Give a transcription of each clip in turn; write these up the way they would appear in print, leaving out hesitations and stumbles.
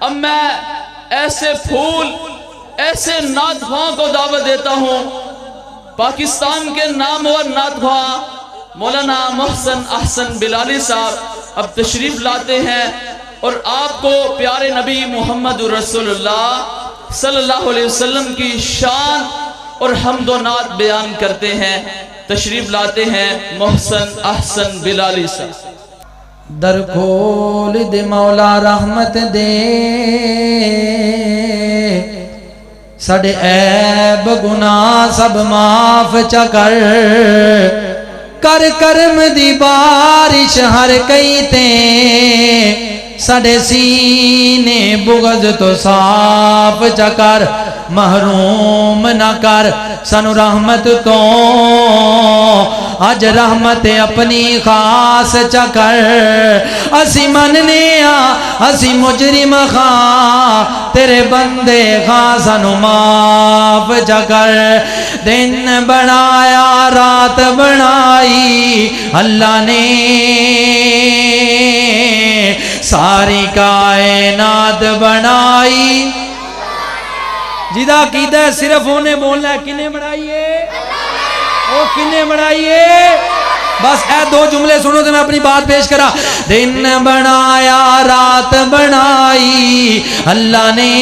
اب میں ایسے پھول ایسے نعت خواں کو دعوت دیتا ہوں، پاکستان کے نامور نعت خواں مولانا محسن احسن بلالی صاحب اب تشریف لاتے ہیں اور آپ کو پیارے نبی محمد رسول اللہ صلی اللہ علیہ وسلم کی شان اور حمد و نعت بیان کرتے ہیں۔ تشریف لاتے ہیں محسن احسن بلالی صاحب۔ در کھول دے مولا رحمت دے، ساڈے عیب گناہ سب معاف چا کر، کر کرم دی بارش ہر کئی تے، ساڈے سینے بغض تو صاف چا کر، محروم نہ کر سانو رحمت تو، آج رحمت اپنی خاص چا کر، اسی مننے اسی مجرم خاں، تیرے بندے خاں سانو معاف چا کر، دن بنایا رات بنائی اللہ نے، ساری کائنات بنائی، جیدہ عقیدہ ہے صرف انہیں بولنا ہے، کنے بنائیے او کنے بنائیے، بس اے دو جملے سنو تو میں اپنی بات پیش کرا، دن بنایا رات بنائی اللہ نے،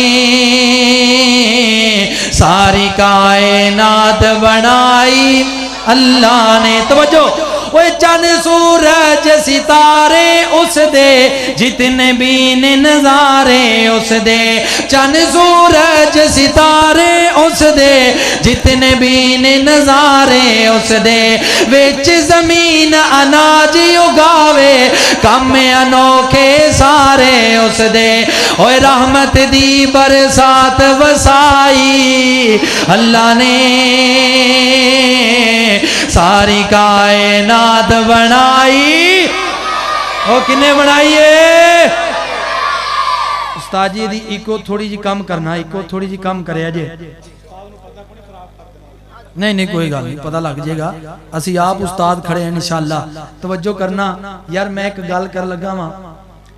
ساری کائنات بنائی اللہ نے، توجہ، وہ چند سورج ستارے اس دے جتنے بھی نظارے اس دے، چند سورج ستارے اس دے جتنے بھی نظارے اس دے، وچ زمین اناج اگاوے کم انوکھے سارے اس دے، اوہ رحمت دی برسات وسائی اللہ نے، ساری کائنات بنائی، او کنے بنائیے استاد جی دی ایکو تھوڑی جی کم کرنا، ایکو تھوڑی جی کم کرے جے، نہیں کوئی گل نہیں، پتہ لگ جائے گا، اسی آپ استاد کھڑے ہیں انشاءاللہ، توجہ کرنا یار، میں ایک گل کر لگا ہاں،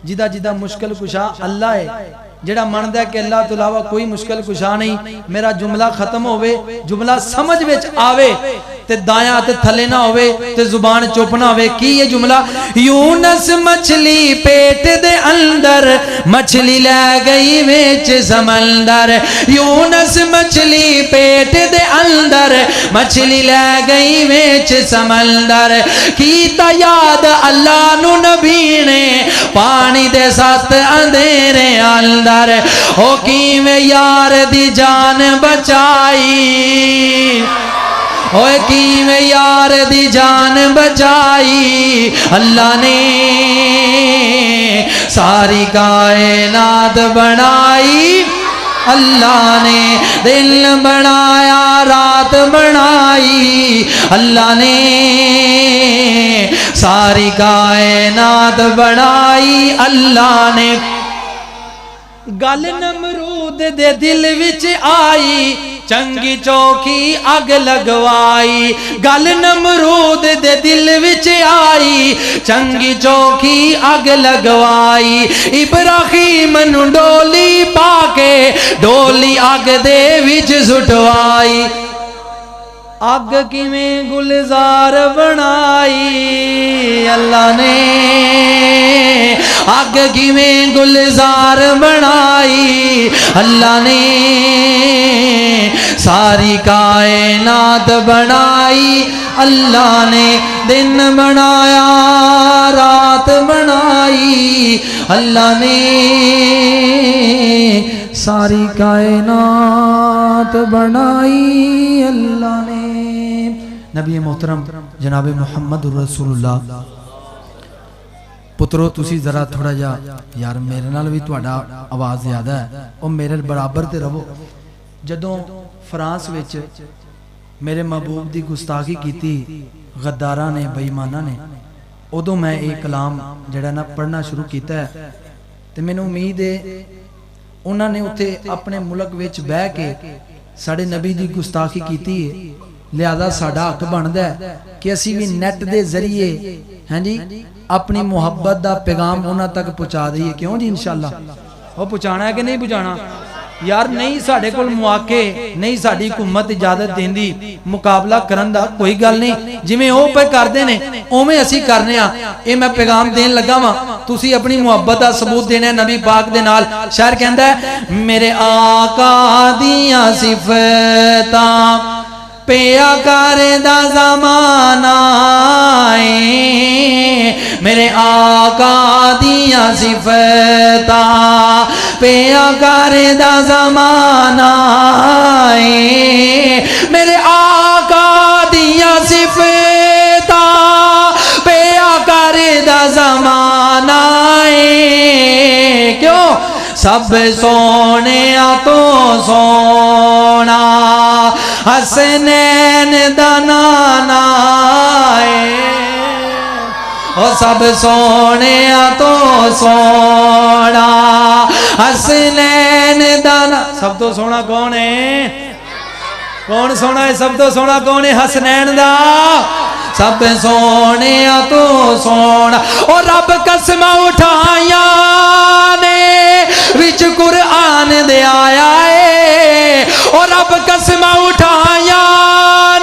جدہ جدہ مشکل کشا اللہ ہے، جڑا ماندا ہے کہ اللہ تو علاوہ کوئی مشکل کشا نہیں، میرا جملہ ختم ہوئے، جملہ سمجھ وچ آوے تے دایاں تے تھلے نہ ہوئے تے زبان چپ نہ ہوئے، کی یہ جملہ، یونس مچھلی پیٹ دے اندر مچھلی لے گئی وچ سمندر، یونس مچھلی پیٹ دے اندر مچھلی لے گئی وچ سمندر، کیتا یاد اللہ نو نبی نے پانی دے سات اندھیرے اندر، او کیویں یار دی جان بچائی، اوے کیویں یار دی جان بچائی اللہ نے، ساری کائنات بنائی اللہ نے، دن بنایا رات بنائی اللہ نے، ساری کائنات بنائی اللہ نے، گل نمرود دے دل وچ آئی چنگی چوکی اگ لگوائی، گل نمرود دے دل وچ آئی چنگی چوکی اگ لگوائی، ابراہیم نو ڈولی پا کے ڈولی اگ دے وچ سٹوائی، اگ کیویں گلزار بنائی اللہ نے، اگ کیویں گلزار بنائی اللہ نے، ساری کائنات بنائی اللہ نے، دن بنایا رات بنائی اللہ نے، ساری کائنات بنائی اللہ نے۔ نبی محترم جناب محمد رسول اللہ، پترو تسی ذرا تھوڑا جا یار میرے نال بھی تہاڈا آواز زیادہ ہے، او میرے برابر تے رہو۔ جدوں فرانس وچ میرے محبوب دی گستاخی کیتی غداراں نے بے ایماناں نے، ادوں میں ایک کلام جڑا نا پڑھنا شروع کیتا ہے تے مینوں امید ہے انہاں نے اتھے اپنے ملک وچ بہ کے ساڈے نبی دی گستاخی کیتی ہے، لہذا ساڈا حق بندا ہے کہ اسی بھی نیٹ دے ذریعے ہاں جی اپنی محبت دا پیغام انہاں تک پہنچا دئیے، کیوں جی انشاءاللہ وہ پہنچانا ہے کہ نہیں پہنچانا یار نہیں ساڈے کول مواقع نہیں ساڈی حکومت اجازت دیندی مقابلہ کرن دا کوئی گل نہیں جویں او پہ کردے نے اوویں اسی کرنے ہاں اے میں پیغام دین لگا واں تسی اپنی محبت دا ثبوت دینا ہے نبی پاک دے نال شاعر کہندا ہے میرے آقا دیاں صفتاں پیا کردہ زمانہ میرے آقا دیاں صفتاں پیا کردہ زمانہ میرے آقا دیاں صفتاں پیا کردہ زمانہ کیوں سب سونے تو سونا حسنین دا نانا او سب سونے تو سونا حسنین دا نانا سب تو سونا کون ہے کون سونا ہے سب تو سونا کون ہے حسنین دا سب سونے تو سونا اور رب قسم اٹھایا نے وچ قرآن دے آیا ہے اور رب قسم اٹھایا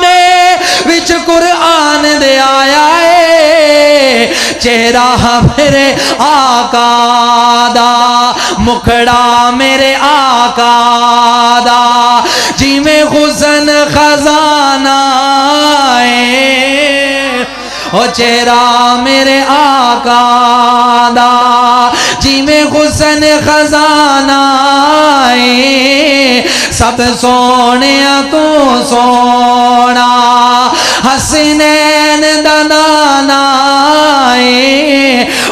نے وچ قرآن دے آیا ہے چہرہ میرے آقا دا مکھڑا میرے آقا دا جی میں حسن خزانہ او چہرہ میرے آقا دا جی میں حسن خزانہ سب سونے تو سونا حسنین دا نانا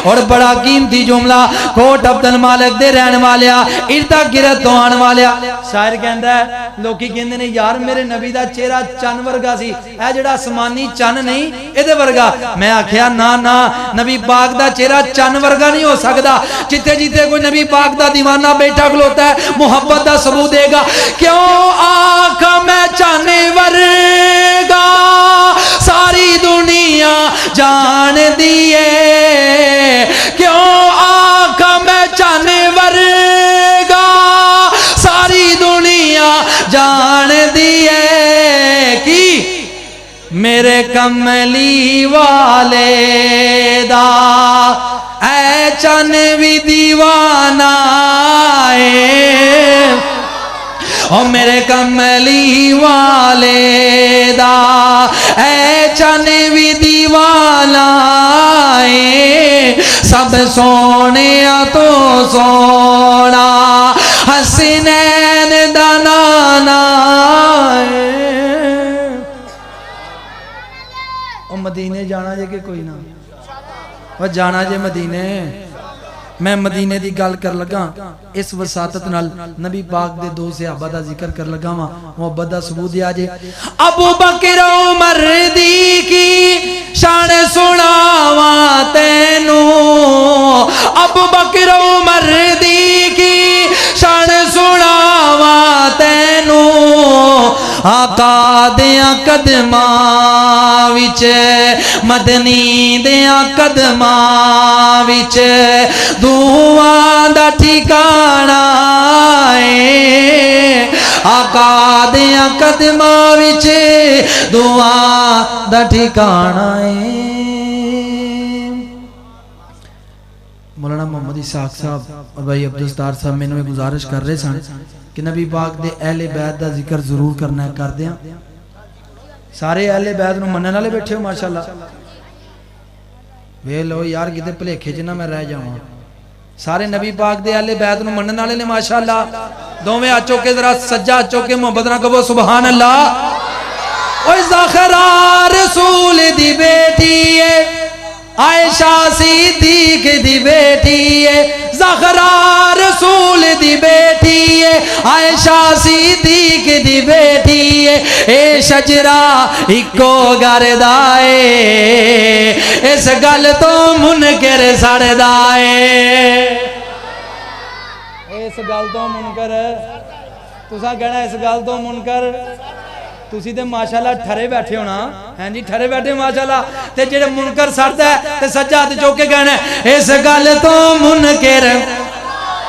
اور بڑا قیمتی جملہ کوٹ عبد المالک دے رہن والیا ارتا گرت تو آن والیا شاعر کہندا ہے لوکی کہندے نے یار میرے نبی دا چہرہ چن ورگا سی اے جڑا آسمانی چن نہیں اے دے ورگا میں آکھیا نا نا نبی پاک دا چہرہ چن ورگا نہیں ہو سکدا جتے جتے کوئی نبی پاک دا دیوانہ بیٹھا کھلوتا ہے محبت دا ثبوت دے گا کیوں آنکھا میں چن ورگا ساری دنیا جان دیے کیوں آنکھا میں چن ورگا ساری دنیا جان دیے کی میرے کملی والے دا اے چن بھی دیوانہ او میرے کملی والے دا اے چن بھی دیوانہ سب سونے تو سونا حسنین دا نانا او مدینے جانا جے کہ کوئی نہ وہ جانا جے مدینے میں مدینے دی گل کر لگا اس وساطت نال نبی پاک دے دو صحابہ دا ذکر کر لگا ہاں محبت دا ثبوت دیا جے ابو بکر عمر دی کی شان سناواں تینوں ابو بکر عمر دی کی شان سناواں تینوں آقا دیاں قدماں وچ مدنی دیاں قدماں وچ دعاں دا ٹھکانہ آقا دیاں قدماں وچ دعاں دا ٹھکانہ مولانا محمد اسحاق صاحب اور بھائی عبدالستار صاحب میں نے گزارش کر رہے سن کہ نبی پاک دے اہل بیت دا ذکر ضرور کرنا ہے کر دیا سارے اہل بیت نو منن والے بیٹھے ہو ماشاءاللہ وے لو یار کتے بھلیکھے چ نہ میں رہ جاواں سارے نبی پاک دے اہل بیت نو منن والے نے ماشاءاللہ دوویں ہاتھ چوک کے ذرا سجا ہاتھ چوک کے محبت نہ کہو سبحان اللہ اوے زہرا رسول دی بیٹی ہے عائشہ صدیق دی بیٹی ہے زہرا رسول دی بیٹی ہے عائشہ صدیق دی بیٹی ہے اے شجرہ اکو گردائے اس گل تو منکر سڑدائے اس گل تو منکر تساں کہنا اس گل تو منکر تسی تے ماشاءاللہ ٹھرے بیٹھے ہونا ہیں جی ٹھرے بیٹھے ماشاءاللہ تے جڑے منکر سڑدا ہے تے سجا ہاتھ چوک کے کہنا اس گل تو منکر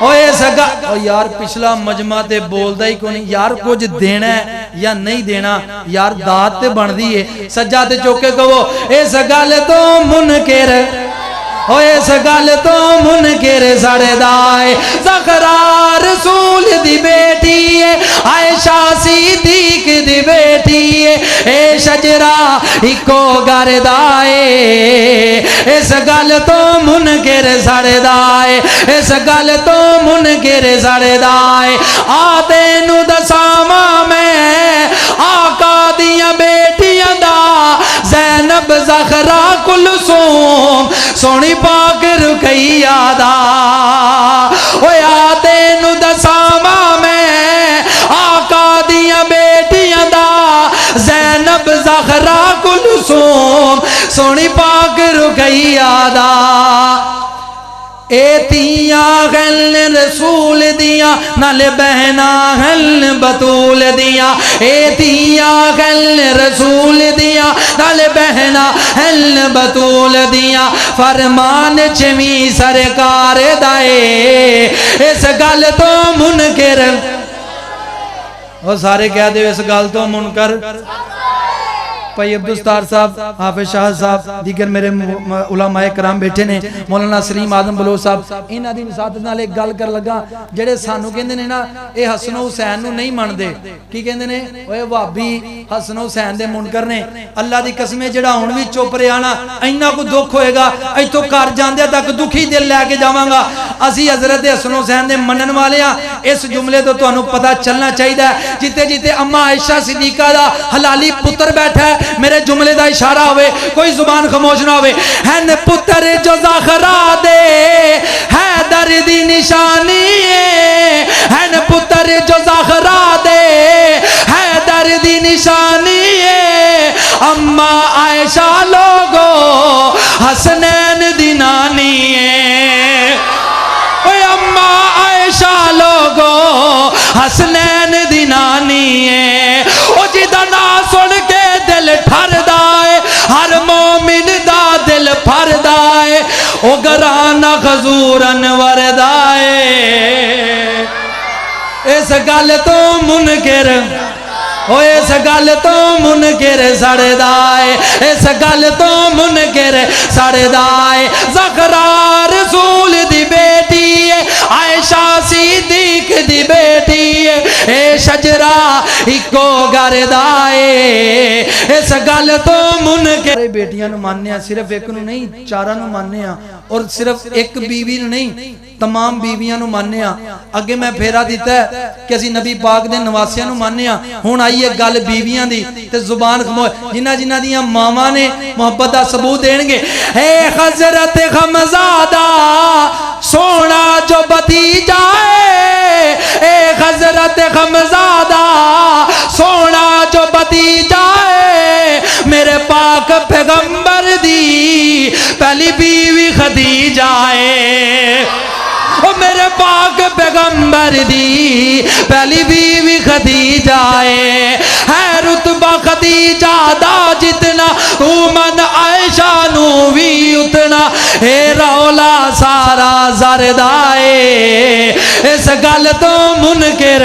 یار پچھلا مجمع تے بولدا ہی کوئی نہیں یار کچھ دینا ہے یا نہیں دینا یار دات تے بندی ہے سجا تے چوک کے کہو اس گل تو منکر اس گل تو منکر سڑے دائے زہرا رسول دی بیٹی ہے عائشہ صدیق دی بیٹی ہے اے شجرہ ایکو گھر دائے اس گل تو منکر سڑے دائے اس گل تو منکر سڑے دائے آتے نو دساواں میں آقا دیاں بیٹیاں دا زینب زہرا کلثوم سونی پاک رقیہ دا آتے نو دساواں میں آقا دیاں بیٹیاں دا زینب زہرا کلثوم سونی پاک رقیہ دا اے تیاں غل رسول دیاں نال بہنا غل بطول دیاں اے تیاں غل رسول دیاں نال بہنا غل بطول دیاں فرمان چمی سرکار دائے اس گل تو منکر وہ سارے کہہ دے اس گل تو منکر بھائی عبدالستار صاحب حافظ شاہ صاحب دیگر میرے علماء کرام بیٹھے نے مولانا سلیم آدم بلوچ صاحب انہاں دی نصیحت نال ایک گل کر لگا جڑے سانو کہندے نے نا اے حسن و حسین نو نہیں مندے کی کہندے نے اوے وہابی حسن و حسین دے منکر نے اللہ دی قسم جڑا ہن وی چپ رہیا نا اینا کو دکھ ہوئے گا ایتھوں گھر جاندے تک دکھی دل لے کے جاواں گا اسی حضرت حسن و حسین دے منن والے ہاں اس جملے تو تانوں پتہ چلنا چاہیے جتے جتے اما عائشہ صدیقہ دا حلالی پتر بیٹھا ہے میرے جملے دا اشارہ ہوئے کوئی زبان خاموش نہ ہوئے ہن پتر جو زہرا دے حیدر دی نشانی ہے ہن پتر جو زہرا دے حیدر دی نشانی ہے اما عائشہ لوگو حسنین دی نانی ہے اوے اما عائشہ لوگو حسنین دی نانی ہے او جدا نا سن کے دل ٹھر دائے ہر مومن دا دل پھر دائے او گرانا خضورن وردائے اس گل تو منکر اس گل تو منکر سڑے دائے اس گل تو منکر سڑے دائے زہرا رسول دی بیٹی ہے عائشہ صدیق دی بیٹی ہے اے شجرہ ایکو گھر دائے اس گل تو منکر بیٹیاں نو ماننے ہیں صرف ایک نو نہیں چارہ نو ماننے ہیں اور صرف ایک بیوی نو نہیں تمام بیویاں نو ماننے ہیں اگے میں پھیرا دیتا ہے کہ اسی نبی پاک دے نواسیاں نو ماننے ہیں ہون آئیے گل بیویاں دی تے زبان خموش جنہ دیاں ماما نے محبت دا ثبوت دین گے اے حضرت غمزادہ سونا جو بھتیجا ہے اے حضرت غمزادہ سونا جو بھتیجا ہے میرے پاک پیغمبر دی پہلی بیوی خدیجہ ہے او میرے پاک پیغمبر دی پہلی بیوی خدیجہ ہے رتبہ خدیجہ دا جتنا من عائشہ نو بھی اتنا اے رولا سارا زردائے اس گل تو منکر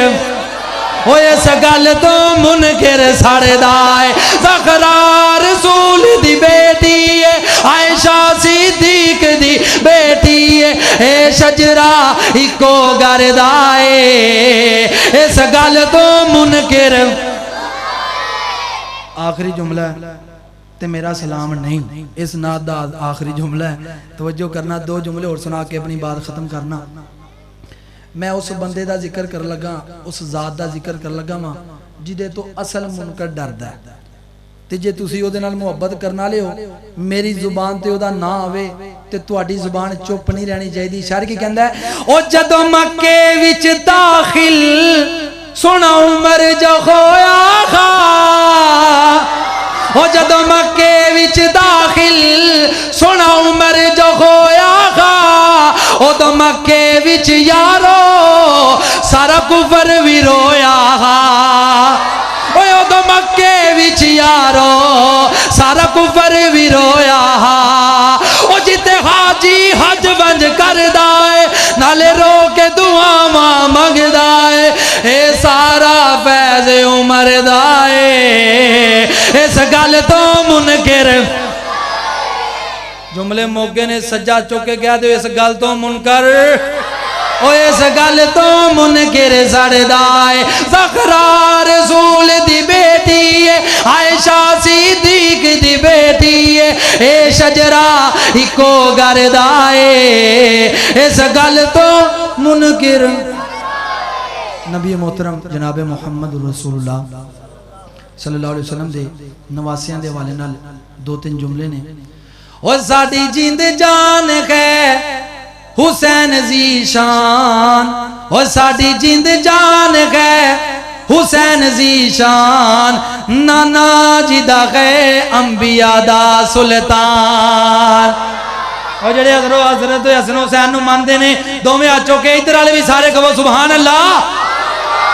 اس گل تو منکر سڑے دائے زہرا رسول دی بیٹی ہے عائشہ صدیق دی بیٹی ہے اے شجرہ ایکو گھر دائے اس گل تو منکر آخری جملہ ہے تے میرا سلام نہیں اس نات دا آخری جملہ ہے توجہ کرنا دو جملے اور سنا کے اپنی بات ختم کرنا میں اس بندے دا ذکر کر لگا اس ذات دا ذکر کر لگا ماں جدے تو اصل منکر ڈرد ہے تے جے تسی او دے نال محبت کرنا لے ہو میری زبان تے او دا نہ آوے تے تواڈی زبان چپ نہیں رہنی چاہیے شاعر کی کہندا ہے او جدوں مکے وچ داخل سونا عمر جو ہویا خا او جدوں مکے وچ داخل سونا عمر جو ہویا خا او تو مکے وچ یارو سارا کفر بھی رویا او تو مکے وچ یارو سارا کفر بھی رویا او جتے حاجی حج ونج کر دائے نالے رو کے دو فیض عمر دائے اس گل تو منکر جملے موگے نے سجا چوکے کہہ دے اس گل تو منکر او اس گل تو منکر سڑدائے زہرا رسول دی بیٹی ہے عائشہ صدیق دی بیٹی ہے اے شجرہ ایکو گردائے اس گل تو منکر نبی محترم جناب محمد رسول اللہ صلی اللہ علیہ وسلم دے نواسیاں دے والے نال دو تین جملے نے اور ساڑی جیند جان ہے حسین زیشان اور ساڑی جیند جان ہے حسین زیشان نانا جدہ ہے انبیاء دا سلطان اور جڑے حضرت حسن حسین نو ماندے نے دو میں آچو کے ادھر والے بھی سارے کہو سبحان اللہ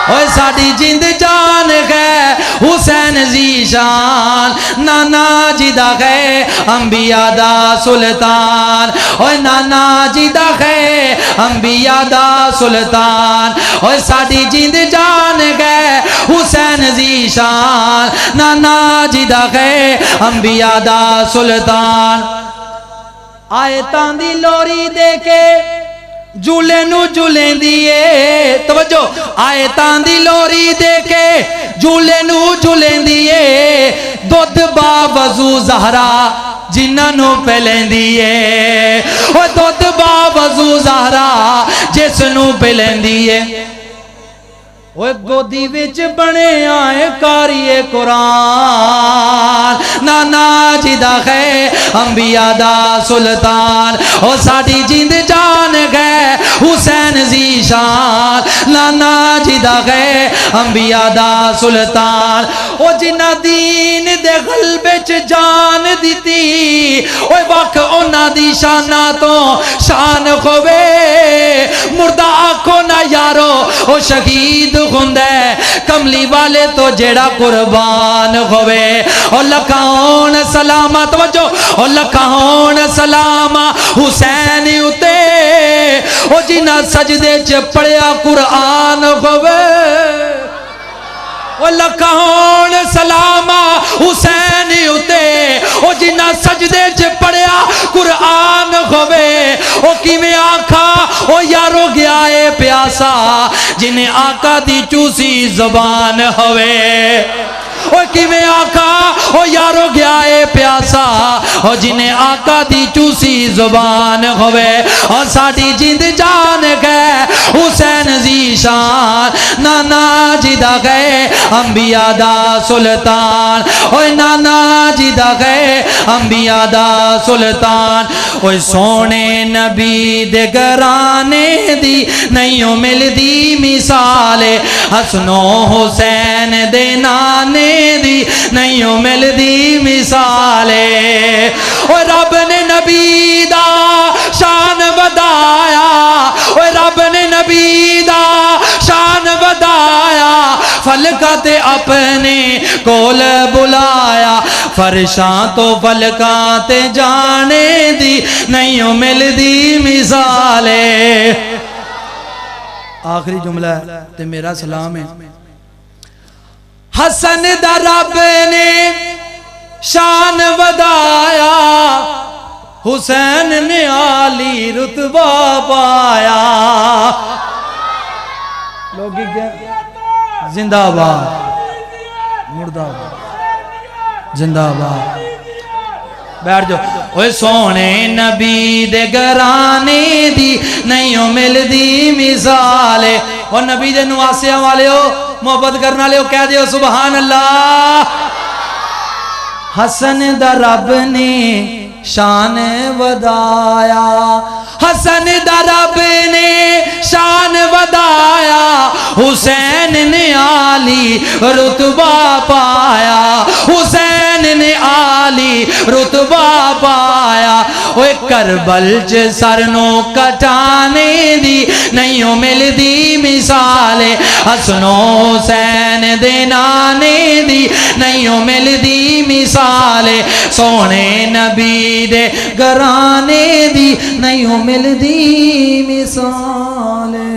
اوہ ساڑی جیند جان ہے حسین زیشان نانا جدہ ہے انبیاء دا سلطان اوہ نانا جدہ ہے انبیاء دا سلطان اوہ ساڑی جیند جان ہے حسین زیشان نانا جدہ ہے انبیاء دا سلطان آیتاں دی لوری دے کے جولے نو جولیں دیئے توجہ آیتاں دی لوری دے کے جولے نو جولیں دیئے دودھ با وضو زہرا جنہ نو پہلیں دیئے وہ دودھ با وضو زہرا جس نو پہلیں دیئے وہ گودی وچ بنے آئے کاری قرآن نانا جدہ ہے انبیاء دا سلطان او ساڑی جیند جان گئے حسین زیشان نانا جدہ ہے انبیاء دا سلطان او جنہ دین دے غلبے چ جان دیتی او وقت اونا دی شانہ تو شان خوے مردہ آنکھوں نہ یارو او شہید خندے کملی والے تو جیڑا قربان ہوئے اور لکھاؤن سلامہ توجہ اور لکھاؤن سلامہ حسین اتے او جنہ سجدے چ پڑیا قرآن ہوئے او لکھاؤن سلامہ حسین اتے او جنہ سجدے چ پڑیا قرآن ہوئے او کیویں آنکھا او یارو گیا اے پیاسا جنہیں آقا دی چوسی زبان ہوئے او کیویں آقا او یارو گیا اے پیاسا او جنہیں آقا دی چوسی زبان ہوئے اور ساڑی جیند جان گئے حسین زیشان نانا جدہ گئے انبیاء دا سلطان اوہ نانا جدہ گئے انبیاء دا سلطان اوہ سونے نبی دے گرانے دی نہیں مل دی مثال حسن و حسین دے نانے دی نہیں مل دی مثال اوہ رب نے نبی دا شان ودایا اوہ رب نے نبی دا شان ودایا فلکات اپنے کول بلایا فرشاں تو فلکات جانے دی نہیں مل دی مثالے آخری جملہ ہے تے میرا سلام ہے حسن دا رب نے شان ودایا حسین نے عالی رتبہ پایا لوگی کیا زندہ آباد مردہ آباد زندہ آباد بیٹھ جو اوہ سونے نبی دے گرانے دی نہیں مل دی مثالے اور نبی دے نواسیہ والے ہو محبت کرنا لے ہو کہہ دے ہو سبحان اللہ حسن دا رب نے شان ودایا حسن دا رب نے شان ودایا حسین نے عالی رتبہ پایا حسین نے عالی رتبہ پایا اوہ کربل چ سرنو کٹانے دی نہیں مل دی مثال حسن و حسین دے نانے دی نہیں مل دی مثال سونے نبی دے گرانے دی نہیں مل دی مثال